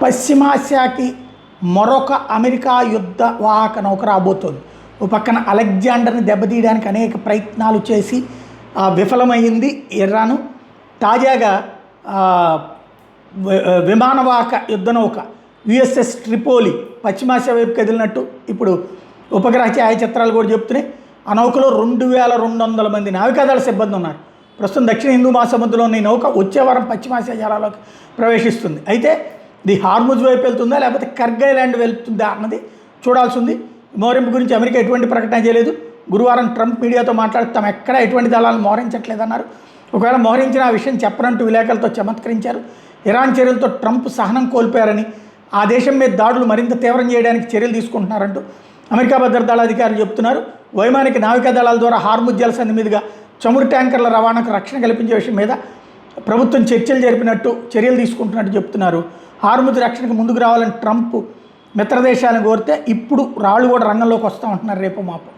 పశ్చిమాసియాకి మరొక అమెరికా యుద్ధ వాహక నౌక రాబోతోంది. ఓ పక్కన అలెగ్జాండర్ని దెబ్బతీయడానికి అనేక ప్రయత్నాలు చేసి విఫలమైంది ఇరాను. తాజాగా విమానవాహక యుద్ధ నౌక యుఎస్ఎస్ ట్రిపోలి పశ్చిమాసియా వైపు కదిలినట్టు ఇప్పుడు ఉపగ్రహ ఛాయాచిత్రాలు కూడా చెప్తున్నాయి. ఆ నౌకలో 2200 మంది నావికాదళ సిబ్బంది ఉన్నారు. ప్రస్తుతం దక్షిణ హిందూ మహాసముద్రంలోని ఈ నౌక వచ్చే వారం పశ్చిమాసియా జలాల్లోకి ప్రవేశిస్తుంది. అయితే ఇది హార్ముజ్ వైపు వెళ్తుందా లేకపోతే కర్గ్ ఐలాండ్ వెళ్తుందా అన్నది చూడాల్సి ఉంది. మోహరింపు గురించి అమెరికా ఎటువంటి ప్రకటన చేయలేదు. గురువారం ట్రంప్ మీడియాతో మాట్లాడుతూ తాము ఎక్కడ ఎటువంటి దళాలను మోహరించట్లేదన్నారు. ఒకవేళ మోహరించిన ఆ విషయం చెప్పనంటూ విలేకరులతో చమత్కరించారు. ఇరాన్ చర్యలతో ట్రంప్ సహనం కోల్పోయారని, ఆ దేశం మీద దాడులు మరింత తీవ్రం చేయడానికి చర్యలు తీసుకుంటున్నారంటూ అమెరికా భద్రతా దళ అధికారులు చెప్తున్నారు. వైమానిక నావికా దళాల ద్వారా హార్ముజ్ జలసంధి మీదుగా చమురు ట్యాంకర్ల రవాణాకు రక్షణ కల్పించే విషయం మీద ప్రభుత్వం చర్యలు తీసుకుంటున్నట్టు చెప్తున్నారు. హార్ముజ్ రక్షణకు ముందుకు రావాలని ట్రంప్ మిత్రదేశాలను కోరితే ఇప్పుడు రాళ్ళు కూడా రంగంలోకి వస్తూ ఉంటున్నారు రేపు మాపు.